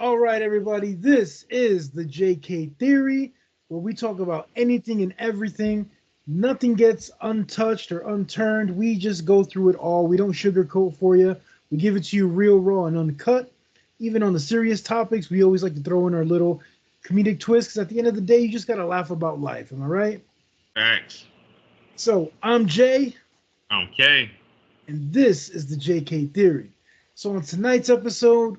All right, everybody, this is the JK Theory, where we talk about anything and everything. Nothing gets untouched or unturned. We just go through it all. We don't sugarcoat for you. We give it to you real, raw, and uncut. Even on the serious topics, we always like to throw in our little comedic twist because at the end of the day, you just got to laugh about life. Am I right? Thanks. So I'm Jay, Okay. and this is the JK Theory. So on tonight's episode,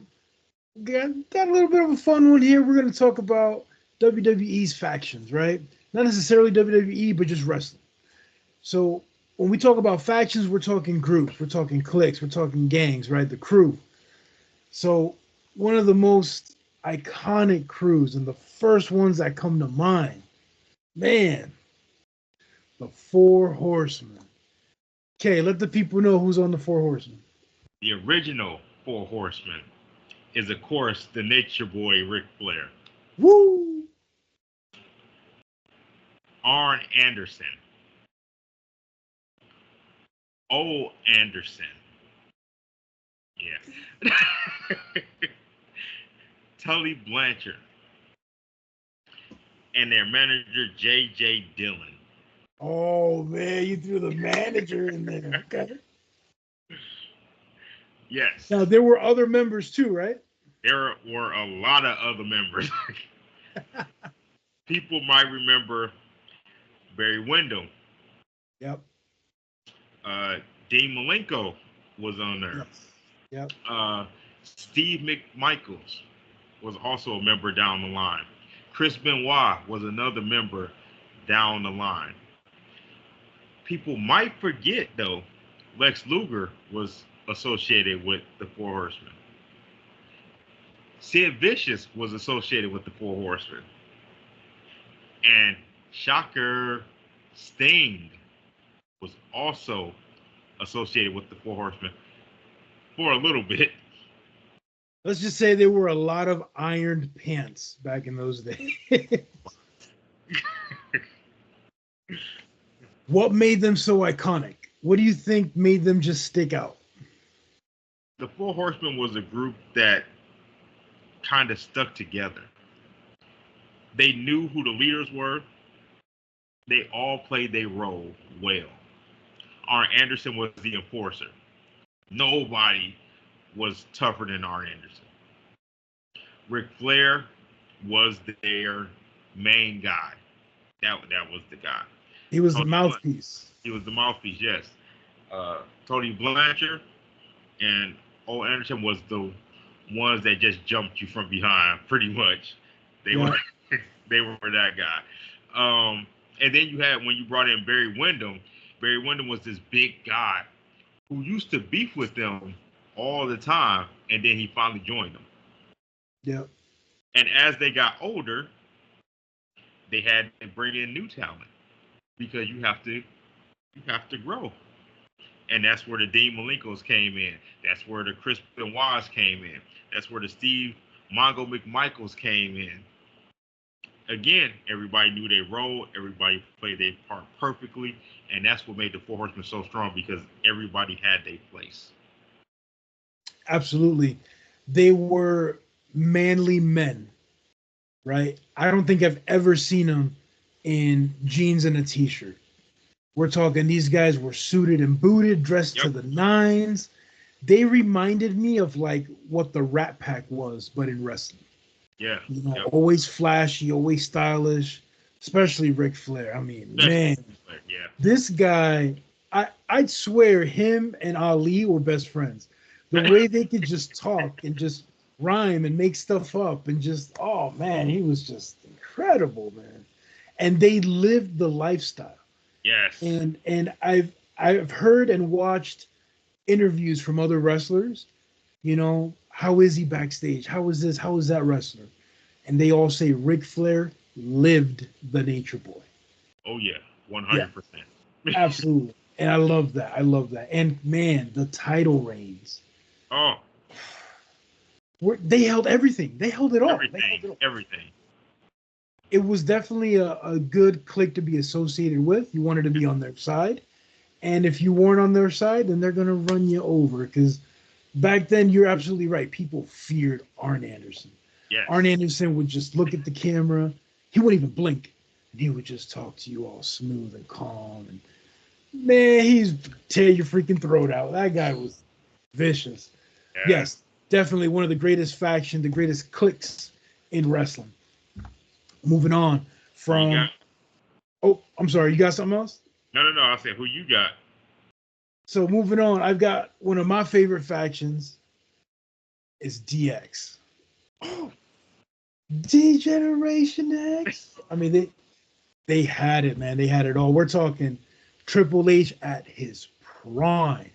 got a little bit of a fun one here. We're going to talk about WWE's factions, right? Not necessarily WWE, but just wrestling. So when we talk about factions, we're talking groups, we're talking cliques, we're talking gangs, right? The crew. So one of the most iconic crews and the first ones that come to mind, man, the Four Horsemen. Okay, let the people know who's on the Four Horsemen. The original Four Horsemen is, of course, the Nature Boy Ric Flair. Woo! Arn Anderson. O. Anderson. Yeah. Tully Blanchard. And their manager, J.J. Dillon. Oh, man, you threw the manager in there. Okay. Yes. Now, there were other members too, right? There were a lot of other members. People might remember Barry Windham. Yep. Dean Malenko was on there. Yes. Yep. Steve McMichaels was also a member down the line. Chris Benoit was another member down the line. People might forget, though, Lex Luger was associated with the Four Horsemen. Sid Vicious was associated with the Four Horsemen. And shocker, Sting was also associated with the Four Horsemen for a little bit. Let's just say there were a lot of ironed pants back in those days. What made them so iconic? What do you think made them just stick out? The Four Horsemen was a group that kind of stuck together. They knew who the leaders were. They all played their role well. Arn Anderson was the enforcer. Nobody was tougher than Arn Anderson. Ric Flair was their main guy. That was the guy. He was the mouthpiece. He was the mouthpiece, yes. Tony Blanchard and O. Anderson was the ones that just jumped you from behind, pretty much. They were they were that guy. And then you had, when you brought in Barry Windham was this big guy who used to beef with them all the time, and then he finally joined them. Yep. And as they got older, they had to bring in new talent because you have to grow. And that's where the Dean Malenkos came in. That's where the Chris Benoits came in. That's where the Steve Mongo McMichaels came in. Again, everybody knew their role. Everybody played their part perfectly. And that's what made the Four Horsemen so strong, because everybody had their place. Absolutely. They were manly men, right? I don't think I've ever seen them in jeans and a t-shirt. We're talking, these guys were suited and booted, dressed to the nines. They reminded me of like what the Rat Pack was, but in wrestling. Yeah. You know, always flashy, always stylish, especially Ric Flair. I mean, man, this guy, I'd swear him and Ali were best friends. The way they could just talk and just rhyme and make stuff up and just, oh man, he was just incredible, man. And they lived the lifestyle. Yes. And I've heard and watched interviews from other wrestlers. You know, how is he backstage? How is this? How is that wrestler? And they all say Ric Flair lived the Nature Boy. Oh yeah, 100%. Yeah, absolutely. And I love that. I love that. And man, the title reigns. Oh. They held everything. They held it all. Everything. It was definitely a good clique to be associated with. You wanted to be on their side. And if you weren't on their side, then they're going to run you over. Because back then, you're absolutely right. People feared Arn Anderson. Yes. Arn Anderson would just look at the camera. He wouldn't even blink. And he would just talk to you all smooth and calm. And man, he's tear your freaking throat out. That guy was vicious. Yeah. Yes, definitely one of the greatest factions, the greatest cliques in wrestling. Moving on from. Oh, I'm sorry. You got something else? No. I said, who you got? So moving on, I've got one of my favorite factions is DX. Oh, D-Generation X. I mean, they had it, man. They had it all. We're talking Triple H at his prime.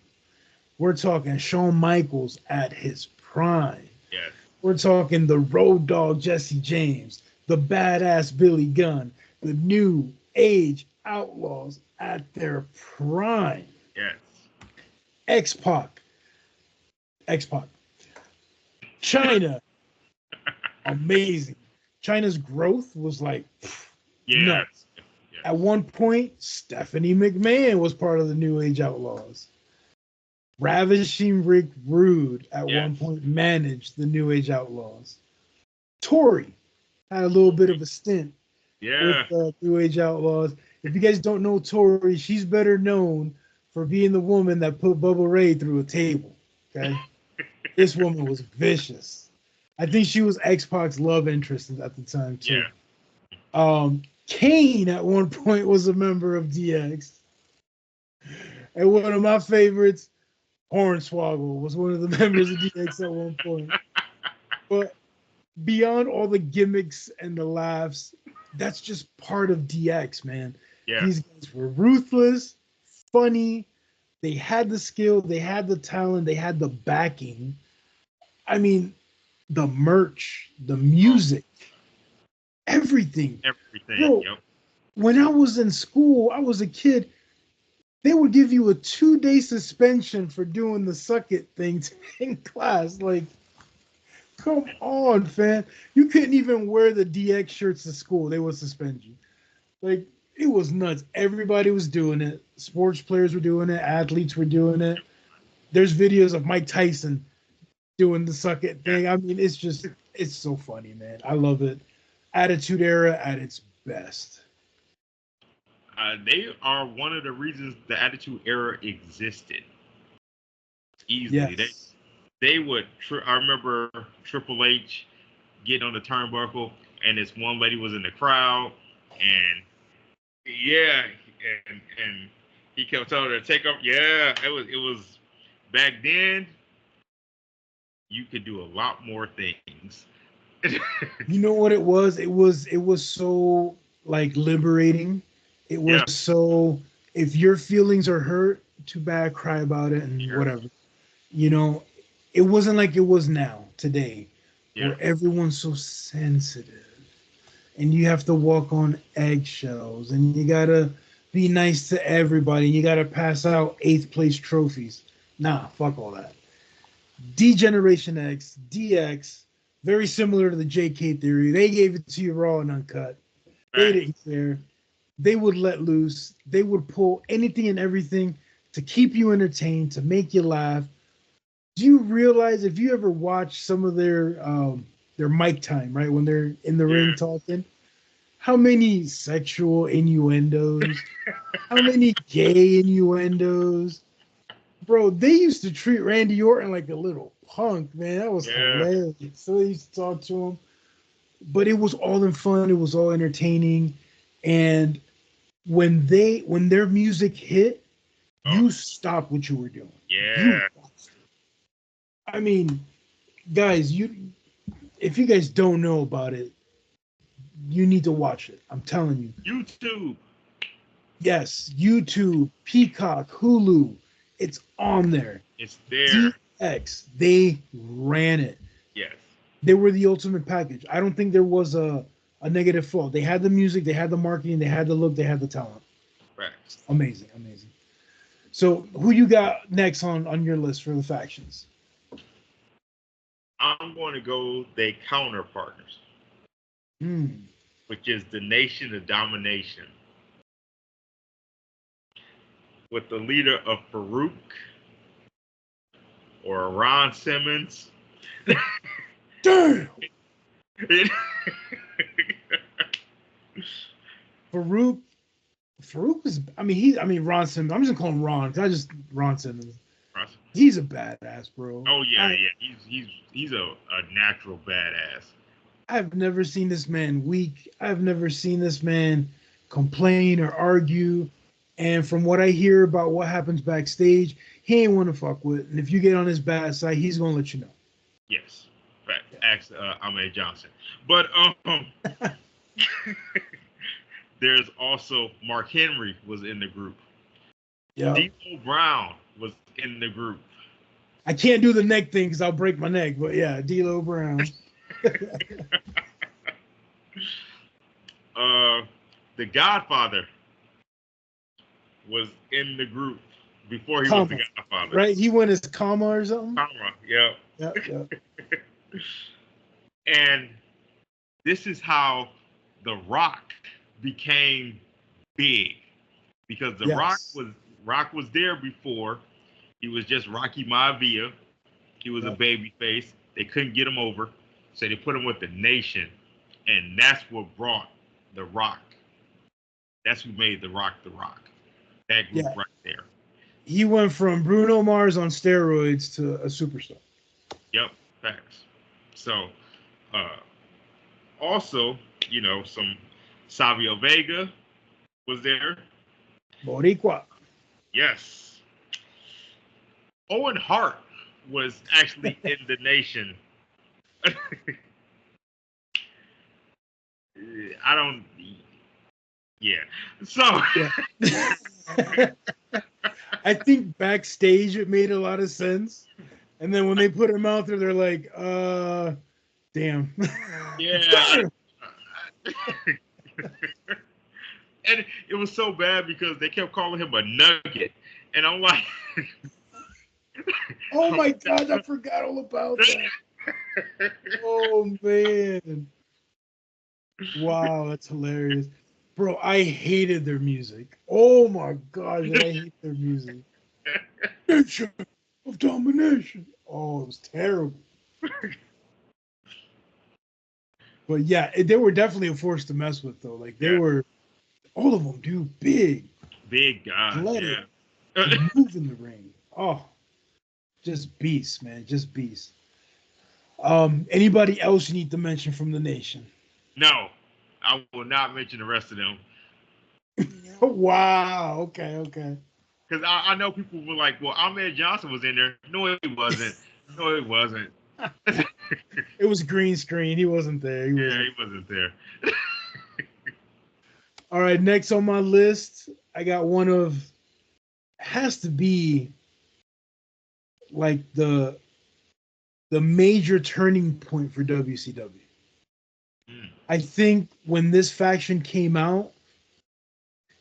We're talking Shawn Michaels at his prime. Yes. We're talking the Road Dogg Jesse James, the badass Billy Gunn, the New Age Outlaws at their prime. Yes. X-Pac. China. Amazing. China's growth was like nuts. Yes. At one point, Stephanie McMahon was part of the New Age Outlaws. Ravishing Rick Rude at one point managed the New Age Outlaws. Tori had a little bit of a stint with the New Age Outlaws. If you guys don't know Tori, she's better known for being the woman that put Bubba Ray through a table. Okay, this woman was vicious. I think she was X-Pac's love interest at the time too. Yeah. Kane at one point was a member of DX, and one of my favorites, Hornswoggle, was one of the members of DX at one point. But beyond all the gimmicks and the laughs, that's just part of DX, man. Yeah. These guys were ruthless, funny. They had the skill, they had the talent, they had the backing. I mean, the merch, the music, everything. Bro, yep. When I was in school, I was a kid. They would give you a 2-day suspension for doing the suck it thing in class. Like, come on, fam. You couldn't even wear the DX shirts to school. They would suspend you. Like, it was nuts. Everybody was doing it. Sports players were doing it. Athletes were doing it. There's videos of Mike Tyson doing the suck it thing. I mean, it's so funny, man. I love it. Attitude Era at its best. They are one of the reasons the Attitude Era existed. Easily. Yes. They would. I remember Triple H getting on the turnbuckle, and this one lady was in the crowd, and and he kept telling her to take off. Yeah, it was back then. You could do a lot more things. You know what it was? It was so like liberating. It was so, if your feelings are hurt, too bad, cry about it and whatever. You know, it wasn't like it was now today, where everyone's so sensitive and you have to walk on eggshells and you gotta be nice to everybody and you gotta pass out 8th place trophies. Nah, fuck all that. D-Generation X, DX, very similar to the JK theory. They gave it to you raw and uncut. They didn't care. They would let loose. They would pull anything and everything to keep you entertained, to make you laugh. Do you realize, if you ever watch some of their mic time, right, when they're in the ring talking, how many sexual innuendos, how many gay innuendos? Bro, they used to treat Randy Orton like a little punk, man. That was hilarious. So they used to talk to him. But it was all in fun. It was all entertaining. And when their music hit, you stopped what you were doing. Yeah. I mean, guys, if you guys don't know about it, you need to watch it. I'm telling you. YouTube. Yes, YouTube, Peacock, Hulu. It's on there. It's there. DX, they ran it. Yes. They were the ultimate package. I don't think there was a negative flaw. They had the music, they had the marketing, they had the look, they had the talent. Right. Amazing. So who you got next on your list for the factions? I'm going to go their counterpartners, which is the Nation of Domination, with the leader of Farouk or Ron Simmons. Damn! Farouk is, Ronson. I'm just gonna call him Ron because Ronson. He's a badass, bro. Oh yeah, yeah. He's a natural badass. I've never seen this man weak. I've never seen this man complain or argue. And from what I hear about what happens backstage, he ain't want to fuck with. And if you get on his bad side, he's gonna let you know. Yes, fact. Ask Ahmed Johnson. But there's also Mark Henry was in the group. Yeah. D'Lo Brown was in the group. I can't do the neck thing because I'll break my neck. But yeah, D'Lo Brown. The Godfather was in the group before he was the Godfather. Right? He went as Kama or something? Kama, yeah. Yep. And this is how The Rock became big. Because The Rock was there before. He was just Rocky Maivia. He was a baby face. They couldn't get him over. So they put him with the Nation. And that's what brought The Rock. That's who made The Rock The Rock. That group right there. He went from Bruno Mars on steroids to a superstar. Yep, facts. So, also, some Savio Vega was there. Boricua. Yes. Owen Hart was actually in the Nation. So. I think backstage it made a lot of sense. And then when they put him out there, they're like, damn. Yeah. And it was so bad because they kept calling him a nugget. And I'm like... Oh my God, I forgot all about that. Oh, man. Wow, that's hilarious. Bro, I hated their music. Oh my God, did I hate their music. Nation of Domination. Oh, it was terrible. But yeah, they were definitely a force to mess with, though. Like, they were, all of them, dude, big. Big guys, athletic, move in the ring. Oh, just beasts, man, just beasts. Anybody else you need to mention from the Nation? No, I will not mention the rest of them. Wow, okay. Because I know people were like, well, Ahmed Johnson was in there. No, he wasn't. It was green screen. He wasn't there. He wasn't there. All right, next on my list, I got one of, has to be like the major turning point for WCW. I think when this faction came out,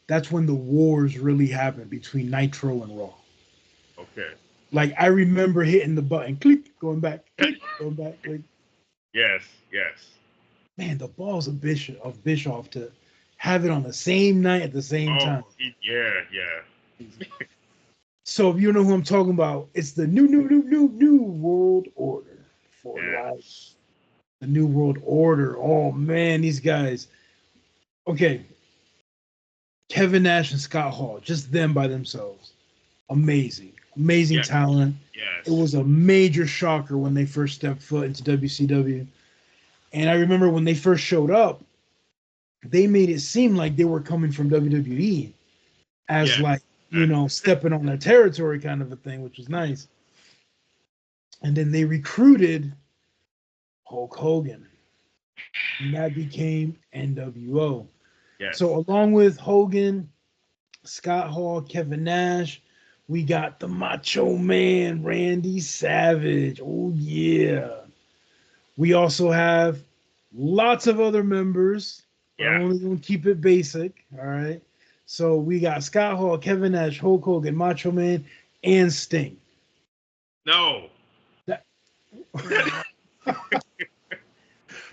that's when the wars really happened between Nitro and Raw. Okay. Like, I remember hitting the button, click, going back, click. Yes. Man, the balls of Bischoff to have it on the same night at the same time. Yeah. So if you know who I'm talking about, it's the new world order for life. The new world order. Oh man, these guys. Okay. Kevin Nash and Scott Hall, just them by themselves. Amazing talent. Yes. It was a major shocker when they first stepped foot into WCW. And I remember when they first showed up, they made it seem like they were coming from WWE as stepping on their territory kind of a thing, which was nice. And then they recruited Hulk Hogan. And that became NWO. Yes. So along with Hogan, Scott Hall, Kevin Nash, we got the Macho Man, Randy Savage. Oh, yeah. We also have lots of other members. But I'm only going to keep it basic. All right. So we got Scott Hall, Kevin Nash, Hulk Hogan, Macho Man, and Sting. No. No.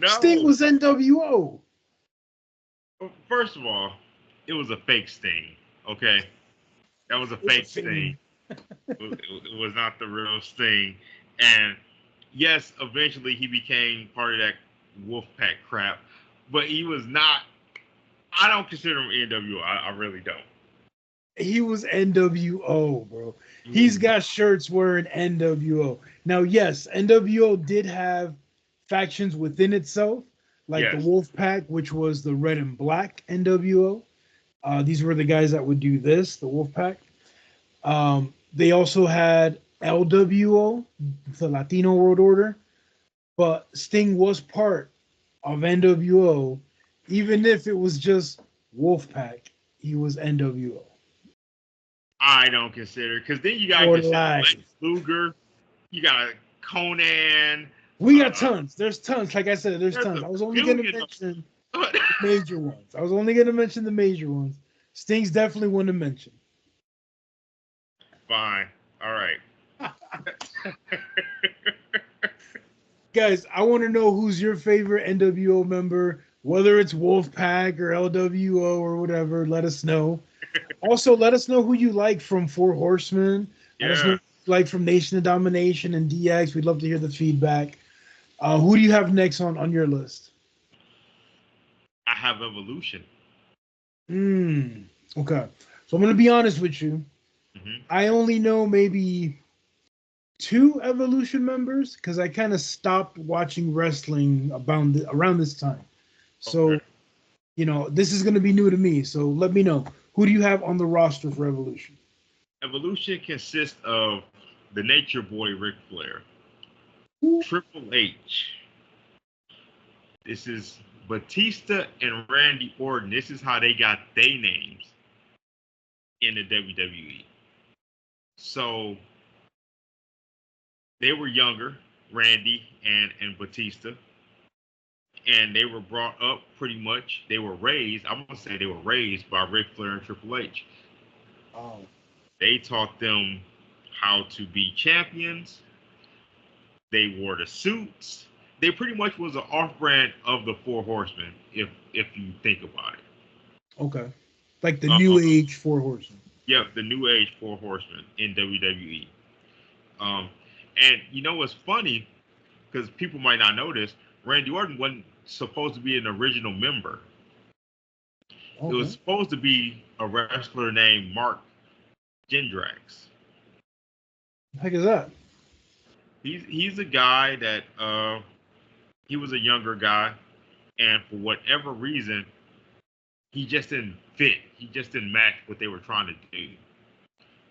Sting was NWO. First of all, it was a fake Sting. Okay. That was a fake Sting. It was not the real Sting. And yes, eventually he became part of that Wolfpack crap, but he was not. I don't consider him NWO. I really don't. He was NWO, bro. He He's was got shirts wearing NWO. Now, yes, NWO did have factions within itself, like the yes, Wolfpack, which was the red and black NWO. These were the guys that would do this, the Wolfpack. They also had LWO, the Latino World Order, but Sting was part of NWO, even if it was just Wolfpack. He was NWO I don't consider because then you gotta for consider Lex life. Luger. You got Conan. We got tons. There's tons. Like I said, there's There's tons. a I was only going to billion. mention the major ones. I was only going to mention the major ones. Sting's definitely one to mention. Fine. All right. Guys, I want to know who's your favorite NWO member, whether it's Wolfpack or LWO or whatever. Let us know. Also, let us know who you like from Four Horsemen. Let us know Yeah. who you like from Nation of Domination and DX. We'd love to hear the feedback. Who do you have next on your list? I have Evolution. Okay. So I'm going to be honest with you. Hmm. I only know maybe two Evolution members because I kind of stopped watching wrestling around this time. So, Okay. this is going to be new to me. So let me know. Who do you have on the roster for Evolution? Evolution consists of the Nature Boy Ric Flair, Triple H. This is Batista and Randy Orton. This is how they got their names in the WWE. So they were younger, Randy and Batista, and they were brought up pretty much. They were raised. I'm gonna say they were raised by Ric Flair and Triple H. Oh, They taught them how to be champions. They wore the suits. They pretty much was an off-brand of the Four Horsemen, if you think about it. okay. Like the Uh, new age Four Horsemen. yeah, the New Age Four Horsemen in WWE. Um, and you know what's funny? Because people might not know this, Randy Orton wasn't supposed to be an original member. It was Okay. supposed to be a wrestler named Mark Gendrax. The heck is that? He's a guy that he was a younger guy, and for whatever reason, he just didn't fit. He just didn't match what they were trying to do.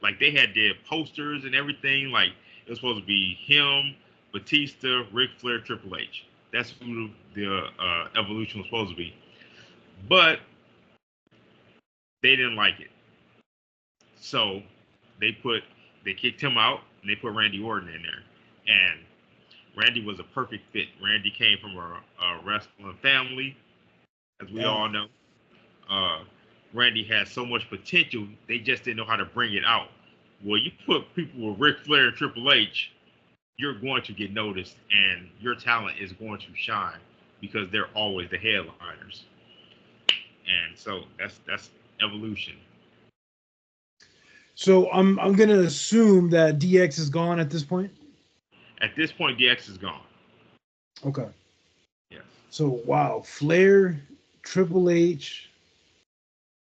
Like they had their posters and everything. Like it was supposed to be him, Batista, Ric Flair, Triple H. That's who the Evolution was supposed to be. But they didn't like it, so they put they kicked him out and they put Randy Orton in there. And Randy was a perfect fit. Randy came from a wrestling family, as we Yeah. all know. Uh, Randy had so much potential, they just didn't know how to bring it out. Well, you put people with Ric Flair and Triple H, you're going to get noticed, and your talent is going to shine because they're always the headliners. And so that's Evolution. So I'm gonna assume that DX is gone at this point. At this point, DX is gone. Okay. Yes. So wow, Flair, Triple H,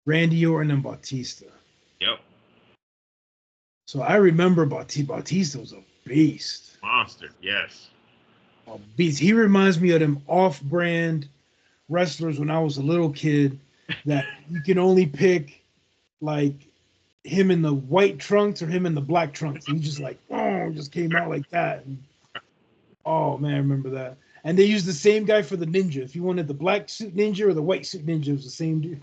Randy Orton, and Batista. Yep. So I remember Batista was a beast. Monster. Yes. A beast. He reminds me of them off-brand wrestlers when I was a little kid that you can only pick like him in the white trunks or him in the black trunks. He just like, oh, just came out like that. And, oh man, I remember that. And they used the same guy for the ninja. If you wanted the black suit ninja or the white suit ninja, it was the same dude.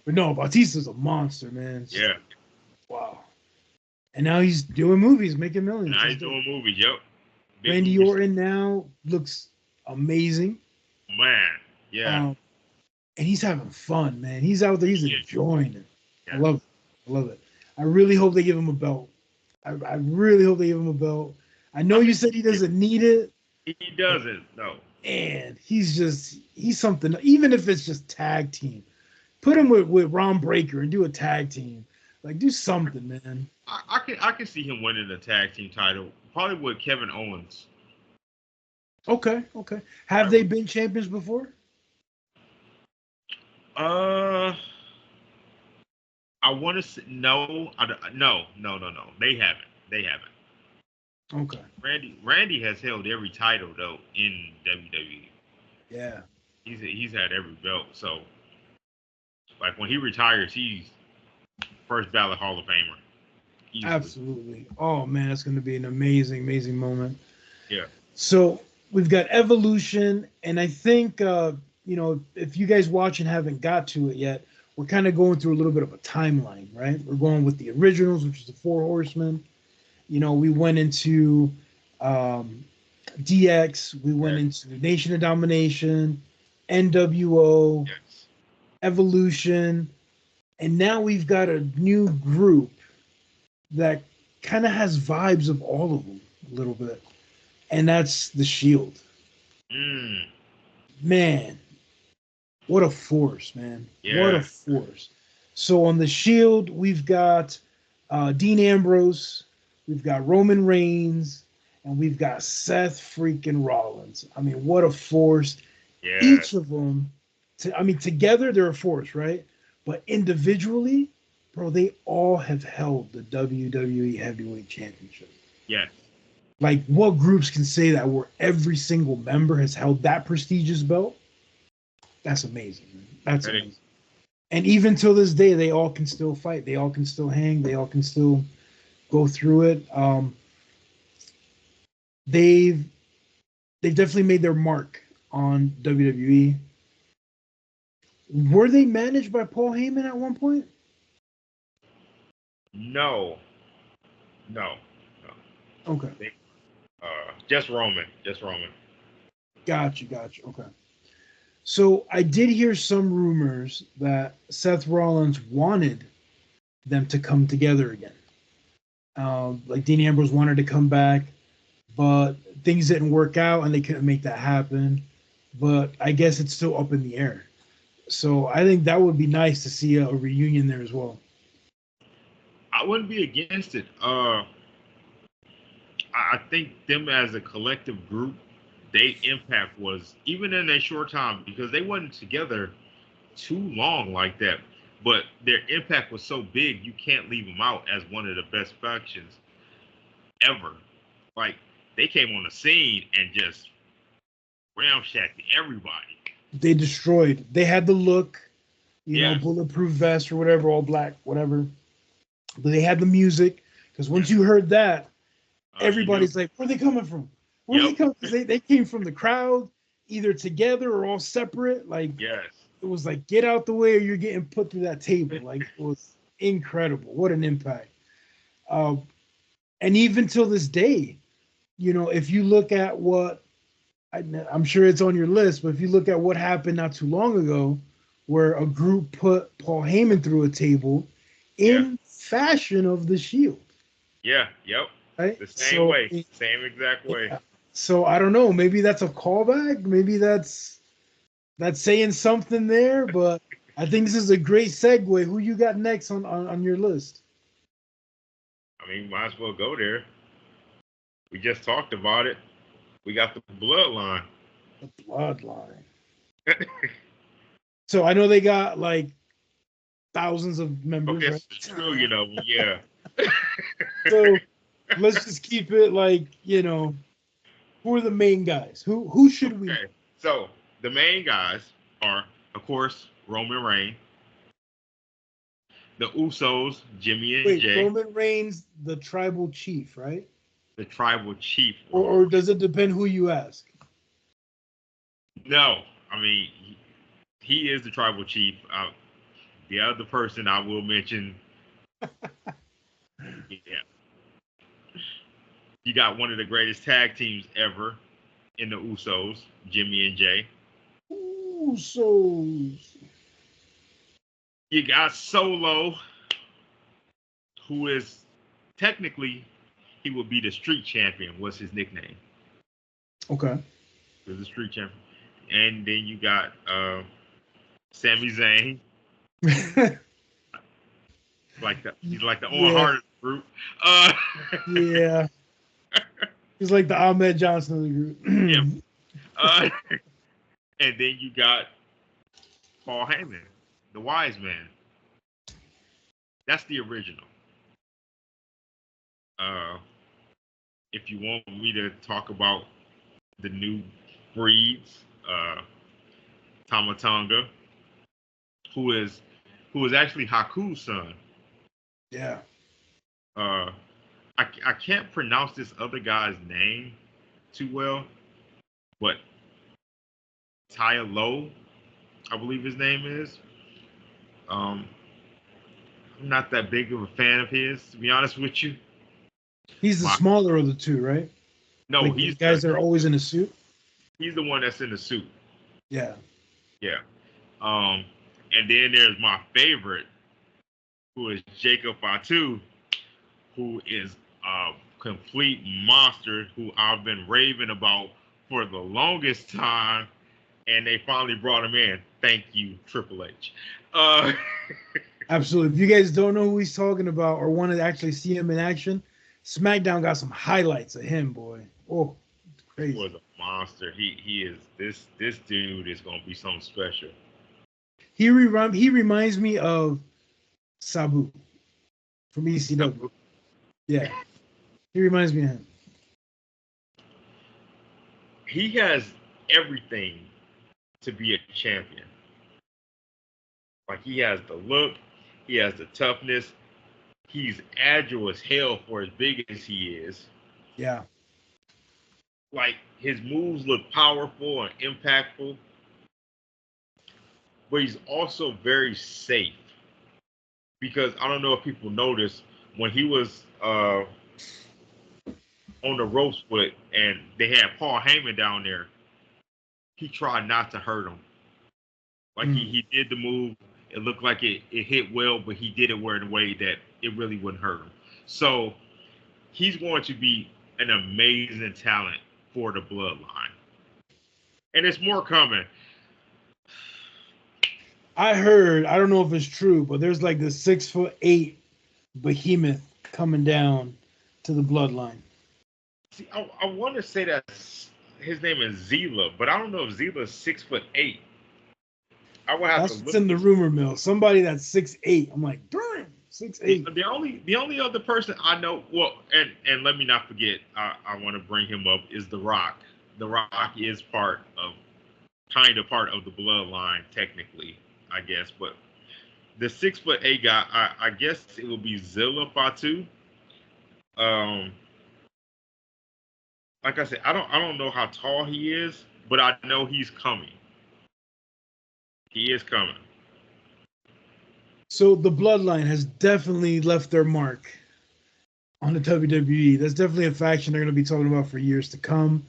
But no, Batista's a monster, man. It's just, Yeah. wow. And now he's doing movies, making millions. Now That's he's dope. doing movies. Yep. Big Randy movies. Orton now looks amazing. Man. Yeah. And he's having fun, man. He's out there, he's Yeah. enjoying it. I Yeah. love it. I love it. I really hope they give him a belt. I really hope they give him a belt. I know I you mean, said he doesn't need it, he doesn't. No. and he's something. Even if it's just tag team, put him with Ron Breaker and do a tag team. Like do something, man. I can see him winning the tag team title, probably with Kevin Owens. Okay, okay. Have they been champions before? Uh, I want to say no. No. They haven't. They haven't. Okay. Randy has held every title though in WWE. Yeah. He's had every belt. So like when he retires, he's first ballot Hall of Famer easily. Absolutely. Oh man, it's going to be an amazing, amazing moment. Yeah. So we've got Evolution, and I think if you guys watch and haven't got to it yet, we're kind of going through a little bit of a timeline, right? We're going with the originals, which is the Four Horsemen. We went into um, DX, we went Yeah. into Nation of Domination, NWO, Yes. Evolution, and now we've got a new group that kind of has vibes of all of them a little bit, and that's the Shield. Mm. Man, what a force, man! What a Yeah. force. So on the Shield, we've got Dean Ambrose, we've got Roman Reigns, and we've got Seth freaking Rollins. I mean, what a force! Yeah. Each of them, together they're a force, right? But individually, bro, they all have held the WWE Heavyweight Championship. Yes. Like, what groups can say that where every single member has held that prestigious belt? That's amazing, man. That's Hey. amazing. And even till this day, they all can still fight. They all can still hang. They all can still go through it. They've they've definitely made their mark on WWE. Were they managed by Paul Heyman at one point? No. No. No. Okay, They, just Roman. Just Roman. gotcha. Okay, so I did hear some rumors that Seth Rollins wanted them to come together again. Like Dean Ambrose wanted to come back, but things didn't work out and they couldn't make that happen. But I guess it's still up in the air. So I think that would be nice to see a reunion there as well. I wouldn't be against it. I think them as a collective group, their impact was even in a short time because they wasn't together too long like that. But their impact was so big, you can't leave them out as one of the best factions ever. Like they came on the scene and just ramshacked everybody. They destroyed. They had the look, Yeah, bulletproof vest or whatever, all black, whatever. But they had the music because yeah. once you heard that, You knew. everybody's like, "Where are they coming from? Where are they Yep. coming?" Because they came from the crowd, either together or all separate. Like Yes. it was like, "Get out the way, or you're getting put through that table." Like it was incredible. What an impact! Uh, and even till this day, if you look at what I'm sure it's on your list, but if you look at what happened not too long ago, where a group put Paul Heyman through a table Yeah. in fashion of the Shield, Yeah. Yep. right? The same So, way. Same exact way. yeah. So I don't know. Maybe that's a callback. Maybe that's saying something there. But I think this is a great segue. Who you got next on your list? I mean, might as well go there. We just talked about it. We got the bloodline. The Bloodline. So I know they got like thousands of members, Okay, right? it's a trillion of them. Yeah. So let's just keep it like, who are the main guys? Who should we know? Okay. So the main guys are, of course, Roman Reigns, the Usos, Jimmy and Wait, Jay, Roman Reigns, the tribal chief, right? the Tribal Chief Or, Roman or Reigns. does it depend who you ask? No, I mean he is the Tribal Chief. The other person I will mention, yeah, you got one of the greatest tag teams ever in the Usos, Jimmy and Jay. Ooh, so You got Solo, who is technically he would be the Street Champion. Was his nickname? okay. He was the Street Champion. And then you got Sami Zayn, he's like the Owen Yeah, Hart of the group. Uh, yeah. He's like the Ahmed Johnson of the yeah, group. Uh, and then you got Paul Heyman, the wise man. That's the original. Uh, if you want me to talk about the new breeds, Tamatonga, who is actually Haku's son. Yeah. I can't pronounce this other guy's name too well, but Taya Lowe, I believe his name is. I'm not that big of a fan of his, to be honest with you. He's the smaller of the two, right? No, like he's the guys that are always in a suit. He's the one that's in the suit. Yeah. Yeah. And then there's my favorite, who is Jacob Fatu, who is a complete monster who I've been raving about for the longest time, and they finally brought him in. Thank you, Triple H. Absolutely. If you guys don't know who he's talking about or want to actually see him in action, SmackDown got some highlights of him, boy. Oh, crazy. He was a monster. He is this dude is gonna be something special. He reminds me of Sabu from ECW. Yeah. He reminds me of him. He has everything to be a champion. Like, he has the look, he has the toughness, he's agile as hell for as big as he is. Yeah. Like, his moves look powerful and impactful, but he's also very safe. Because I don't know if people noticed, when he was on the ropes with, and they had Paul Heyman down there, he tried not to hurt him. Like, he did the move. It looked like it hit well, but he did it in a way that it really wouldn't hurt him. So he's going to be an amazing talent for the bloodline. And it's more coming. I heard, I don't know if it's true, but there's like the 6'8" behemoth coming down to the bloodline. See, I want to say that his name is Zila, but I don't know if Zila's 6'8". I will have That's to what's look. in the rumor mill. Somebody that's 6'8". I'm like, darn, 6'8". The only other person I know, well, and let me not forget, I want to bring him up, is The Rock. The Rock is kind of part of the bloodline, technically, I guess. But the 6'8" guy, I guess it will be Zilla Fatu. Like I said, I don't know how tall he is, but I know he's coming. He is coming. So the bloodline has definitely left their mark on the WWE. That's definitely a faction they're going to be talking about for years to come.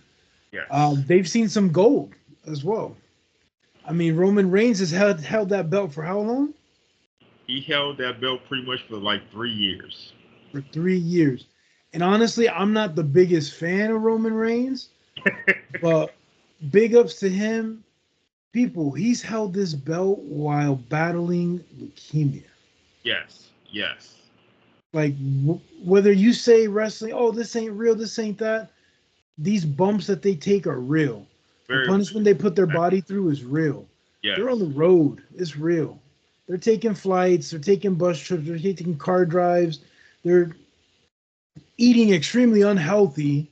Yes. They've seen some gold as well. I mean, Roman Reigns has held that belt for how long? He held that belt pretty much for like 3 years. For 3 years. And honestly, I'm not the biggest fan of Roman Reigns, but big ups to him. People, he's held this belt while battling leukemia. Yes. Like, whether you say wrestling, oh, this ain't real, this ain't that, these bumps that they take are real. The punishment they put their body through is real. Yes. They're on the road. It's real. They're taking flights. They're taking bus trips. They're taking car drives. They're eating extremely unhealthy,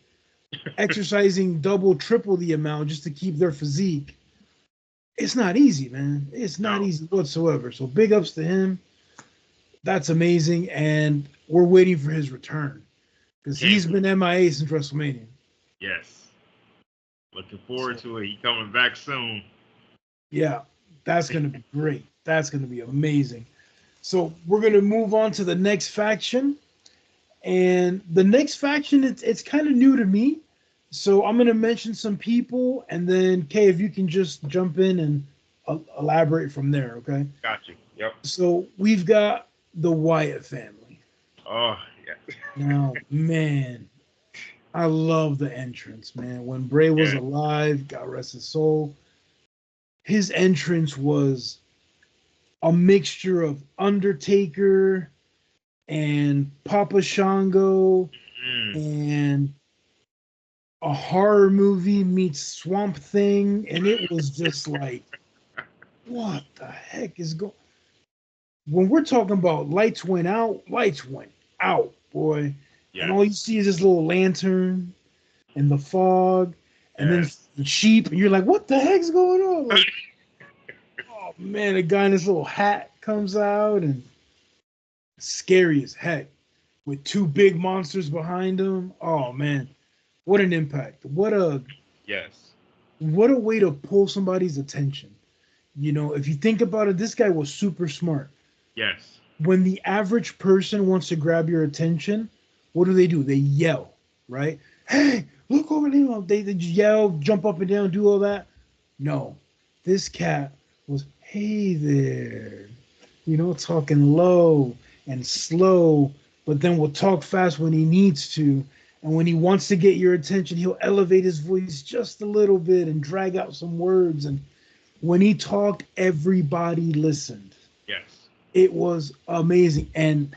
exercising double, triple the amount just to keep their physique. It's not easy, man. It's not easy whatsoever. So big ups to him. That's amazing. And we're waiting for his return because he's been MIA since WrestleMania. Yes. Looking forward to it. He coming back soon. Yeah, that's going to be great. That's going to be amazing. So we're going to move on to the next faction. And the next faction, it's kind of new to me. So I'm going to mention some people, and then Kay, if you can just jump in and elaborate from there, okay? Got you. Yep. So we've got the Wyatt family. Oh, yeah. Now, man, I love the entrance, man. When Bray was alive, God rest his soul, his entrance was a mixture of Undertaker and Papa Shango and a horror movie meets Swamp Thing, and it was just like, what the heck is going? When we're talking about lights went out, boy, and all you Yes. see is this little lantern and the fog, and then Yes. the sheep, and you're like, what the heck's going on? Like, oh man, a guy in this little hat comes out and scary as heck with two big monsters behind him. Oh man, what an impact! Yes. What a way to pull somebody's attention. You know, if you think about it, this guy was super smart. Yes. When the average person wants to grab your attention, what do? They yell, right? Hey, look over there. They yell, jump up and down, do all that. No, this cat was, hey there, talking low and slow, but then will talk fast when he needs to. And when he wants to get your attention, he'll elevate his voice just a little bit and drag out some words. And when he talked, everybody listened. Yes. It was amazing. And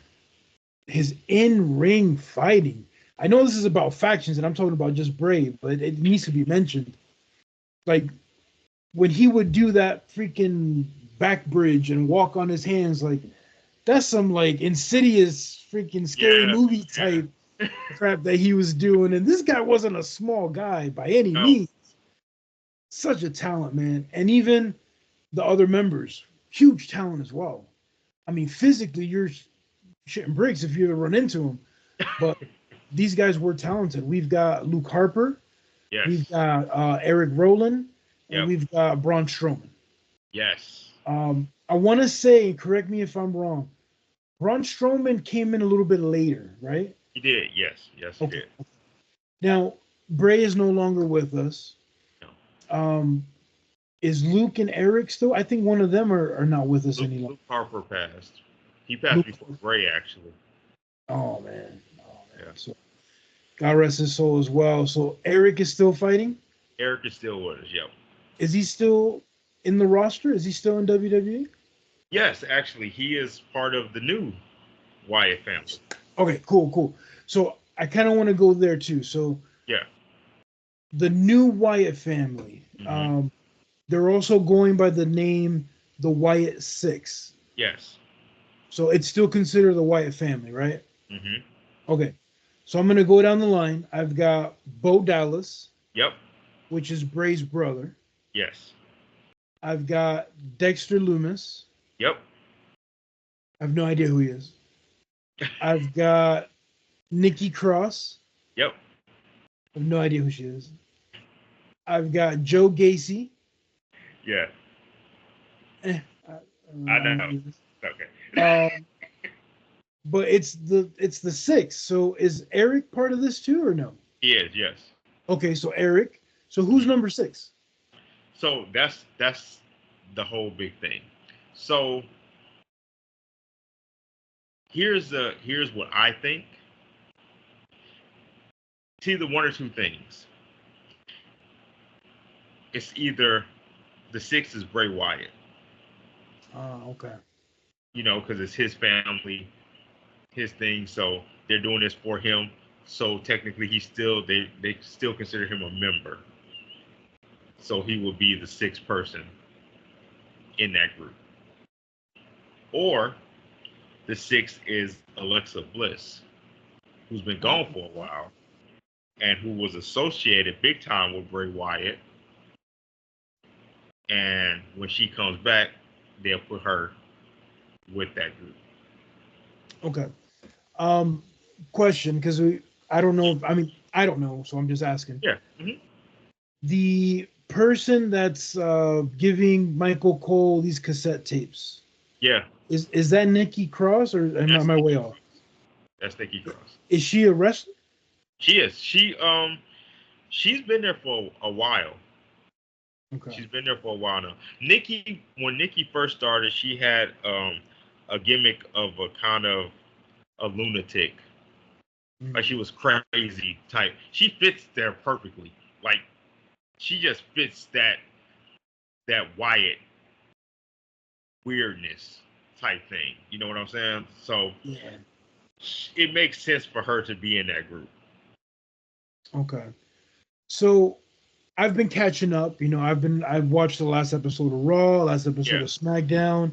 his in-ring fighting. I know this is about factions, and I'm talking about just Brave, but it needs to be mentioned. Like when he would do that freaking back bridge and walk on his hands, like that's some like insidious freaking scary Yeah. movie type Yeah. crap that he was doing. And this guy wasn't a small guy by any No. means. Such a talent, man. And even the other members, huge talent as well. I mean, physically, you're shitting bricks if you ever run into him. But these guys were talented. We've got Luke Harper, we've Yes. got Eric Rowland, and Yep. we've got Braun Strowman. Yes. I want to say, correct me if I'm wrong, Braun Strowman came in a little bit later, right? He did. Yes. Yes, he Okay. did. Now, Bray is no longer with us. No. Um, is Luke and Eric still? I think one of them are not with us Luke, any longer. Luke Harper passed. He passed Luke. before Bray, actually. Oh man. Oh man. Yeah. So God rest his soul as well. So Eric is still fighting. Eric is still with us. Yep. Is he still in the roster? Is he still in WWE? Yes, actually, he is part of the new Wyatt family. Okay, cool, cool. So I kind of want to go there too. So Yeah. the new Wyatt family, Hmm. they're also going by the name the Wyatt Six. Yes. So it's still considered the Wyatt family, right? Hmm. Okay. So I'm gonna go down the line. I've got Bo Dallas, Yep. which is Bray's brother. Yes. I've got Dexter Loomis. Yep. I have no idea who he is. I've got Nikki Cross. Yep. I have no idea who she is. I've got Joe Gacy. Yeah. Eh, I don't I know know. who he is. Okay. But it's the six. So is Eric part of this too or no? He is. Yes. Okay, so Eric. So who's number six? So that's the whole big thing. So here's what I think. It's either one or two things. It's either the six is Bray Wyatt, Okay. because it's his family, his thing. So they're doing this for him. So technically, they still consider him a member. So he will be the sixth person in that group. Or the sixth is Alexa Bliss, who's been gone for a while and who was associated big time with Bray Wyatt. And when she comes back, they'll put her with that group. Okay. Um, question, because I don't know. I mean, I don't know, so I'm just asking. Yeah. Hmm. The person that's giving Michael Cole these cassette tapes Yeah. is that Nikki Cross or am That's I way Nikki off? Cross. That's Nikki Cross. Is she a wrestler? She is. She's been there for a while. Okay. She's been there for a while now. When Nikki first started, she had a gimmick of a kind of a lunatic. Like she was crazy type. She fits there perfectly. Like she just fits that Wyatt weirdness type thing. You know what I'm saying? So Yeah. it makes sense for her to be in that group. Okay. So I've been catching up. I've watched the last episode of Raw, last episode Yeah, of SmackDown.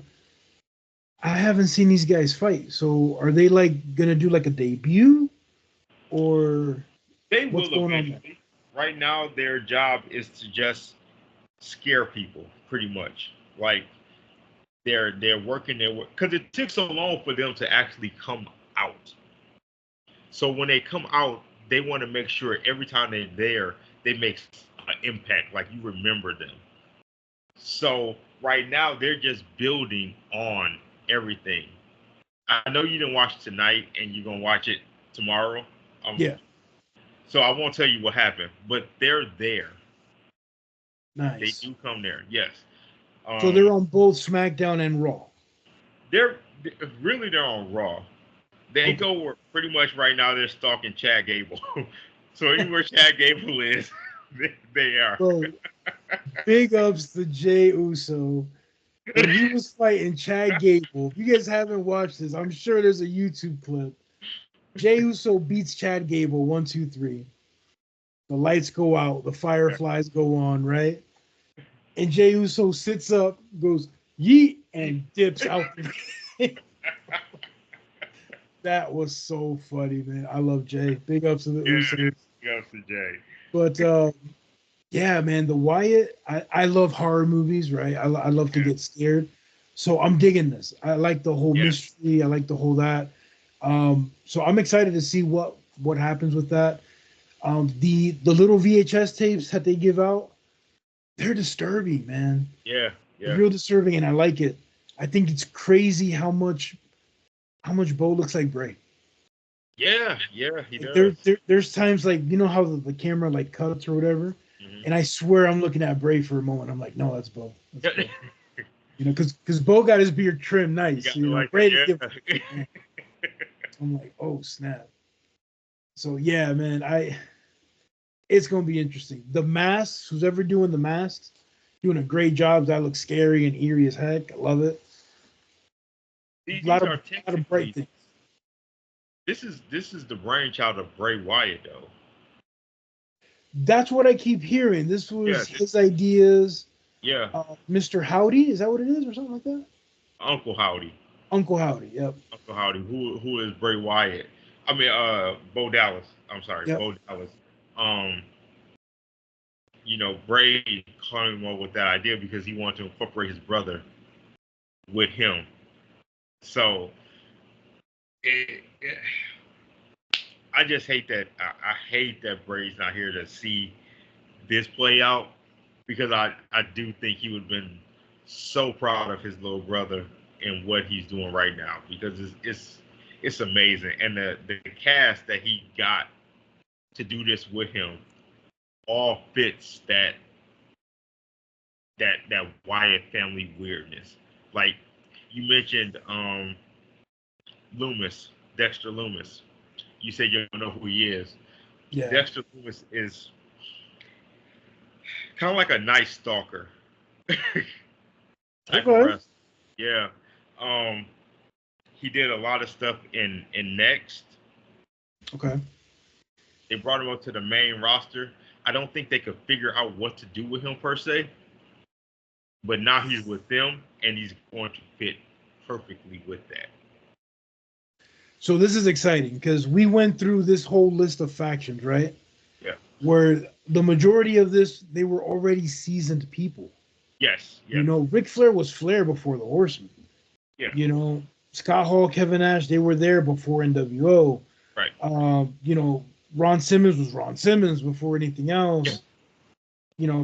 I haven't seen these guys fight. So are they like gonna do like a debut or they what's will going on there? eventually. Right now, their job is to just scare people, pretty much. Like they're working their work because it took so long for them to actually come out. So when they come out, they want to make sure every time they're there, they make an impact, like you remember them. So right now, they're just building on everything. I know you didn't watch tonight, and you're gonna watch it tomorrow. Um, Yeah, so I won't tell you what happened, but they're there. They nice. do come there. Yes. So they're Um, on both SmackDown and Raw. they're on Raw. They Okay. go where pretty much right now they're stalking Chad Gable. So anywhere Chad Gable is, they are. Bro, big ups to Jay Uso. When he was fighting Chad Gable, if you guys haven't watched this, I'm sure there's a YouTube clip. Jay Uso beats Chad Gable 1, 2, 3. The lights go out, the fireflies go on, right? And Jay Uso sits up, goes yeet, and dips out. That was so funny, man. I love Jay. Big ups to the Yeah, Usos. goes to Jay. But yeah, man, the Wyatt. I love horror movies, right? I love to Yeah, get scared, so I'm digging this. I like the whole yeah, mystery. I like the whole that. So I'm excited to see what happens with that. The little VHS tapes that they give out, they're disturbing, man. yeah, They're yeah, real disturbing, and I like it. I think it's crazy how much Bo looks like Bray. yeah, yeah. He Like does. there's times like how the camera like cuts or whatever, Hmm. and I swear I'm looking at Bray for a moment. I'm like, no, that's Bo. That's Yeah. Bo. Because Bo got his beard trimmed You nice. got to like Bray didn't give a that. shit, man. I'm like, oh snap. So yeah, man, it's gonna be interesting. The masks, who's ever doing the masks, doing a great job. That looks scary and eerie as heck. I love it. A lot These of are bright technically things. this is the brainchild of Bray Wyatt though. That's what I keep hearing. This Yeah, was his ideas. yeah. Mr. Howdy, is that what it is, or something like that? Uncle Howdy. Uncle Howdy. Yep. Uncle Howdy. Who is Bray Wyatt? I mean Bo Dallas. I'm sorry, Yep. Bo Dallas. Um, Bray came up with that idea because he wanted to incorporate his brother with him. So I just hate that. I hate that Bray's not here to see this play out because I do think he would have been so proud of his little brother and what he's doing right now because it's amazing and the cast that he got to do this with him all fits that Wyatt family weirdness. Like you mentioned, Loomis, Dexter Loomis. You said you don't know who he is. Yeah. Dexter Loomis is kind of like a nice stalker type of Okay. wrestler. Yeah. Um, he did a lot of stuff in Next. Okay. They brought him up to the main roster. I don't think they could figure out what to do with him per se, but now he's with them and he's going to fit perfectly with that. So this is exciting because we went through this whole list of factions, right? Yeah. Where the majority of this, they were already seasoned people. Yes. Yes. Ric Flair was Flair before the Horsemen. Yeah. Scott Hall, Kevin Nash, they were there before NWO. Right. Ron Simmons was Ron Simmons before anything else.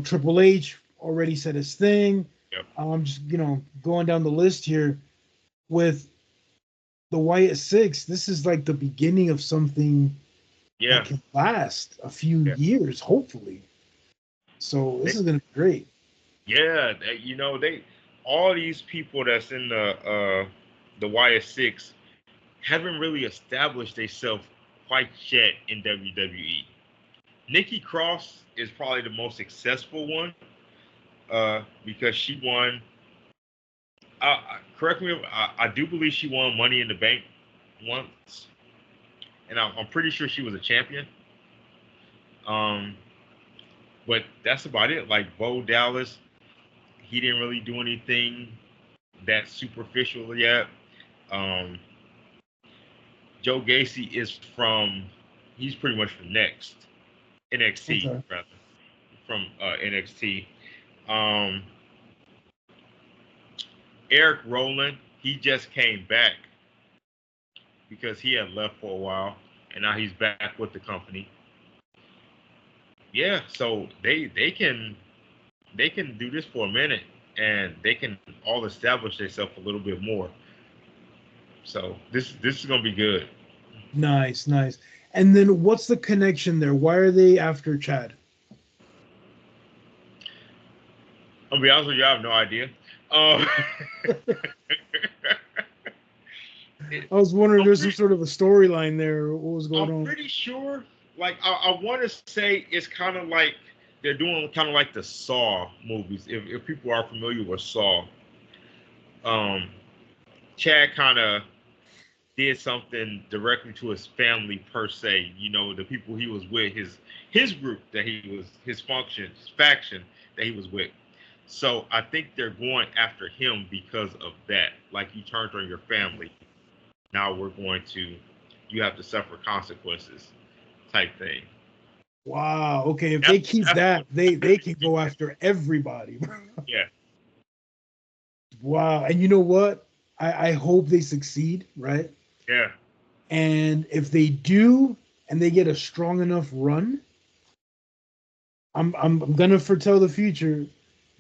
Triple H already said his thing. Yep. Just going down the list here with the Wyatt Six. This is like the beginning of something Yeah. that can last a few Yeah. years, hopefully. So this is gonna be great. Yeah. They all these people that's in the YS6 haven't really established themselves quite yet in WWE. Nikki Cross is probably the most successful one because she won. Correct me if I do believe she won Money in the Bank once, and I'm pretty sure she was a champion. Um, But that's about it. Like Bo Dallas, he didn't really do anything that superficial yet. Um, Joe Gacy is he's pretty much from NXT Okay. rather, from NXT. Um, Eric Rowland, he just came back because he had left for a while, and now he's back with the company. Yeah, so they can do this for a minute, and they can all establish themselves a little bit more. So this is gonna be good. Nice, nice. And then what's the connection there? Why are they after Chad? I'll be honest with you, I have no idea. Um, I was wondering if I'm there's some pretty, sort of a storyline there, or what was going I'm on. pretty sure. Like I want to say it's kind of like they're doing kind of like the Saw movies. If people are familiar with Saw, um, Chad kind of did something directly to his family per se. You know, the people he was with, his group that he was, his faction that he was with. So I think they're going after him because of that. Like you turned on your family, now you have to suffer consequences, type thing. Wow. Okay, if That's, they keep that's that, they can go after everybody. yeah, Wow. And you know what? I hope they succeed, right? yeah, And if they do, and they get a strong enough run, I'm gonna foretell the future.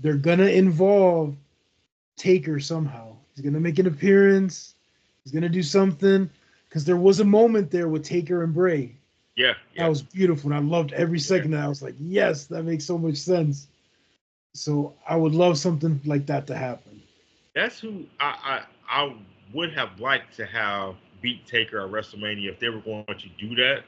They're gonna involve Taker somehow. He's gonna make an appearance. He's gonna do something because there was a moment there with Taker and Bray. yeah, That yeah, was beautiful, and I loved every yeah. second of that. I was like, yes, that makes so much sense. So I would love something like that to happen. That's who I would have liked to have beat Taker at WrestleMania if they were going to do that.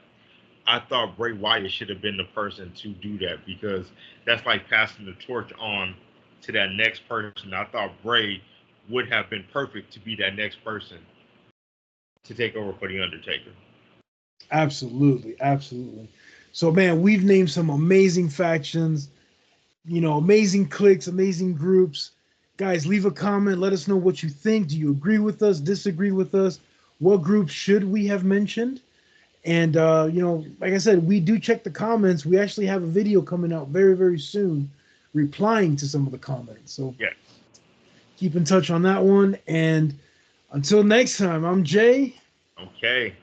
I thought Bray Wyatt should have been the person to do that because that's like passing the torch on to that next person. I thought Bray would have been perfect to be that next person to take over for the Undertaker. Absolutely, absolutely. So man, we've named some amazing factions, amazing cliques, amazing groups. Guys, leave a comment. Let us know what you think. Do you agree with us? Disagree with us? What groups should we have mentioned? And like I said, we do check the comments. We actually have a video coming out very, very soon, replying to some of the comments. So Yeah. keep in touch on that one. And until next time, I'm Jay, Okay.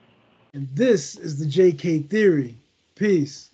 and this is the JK Theory. Peace.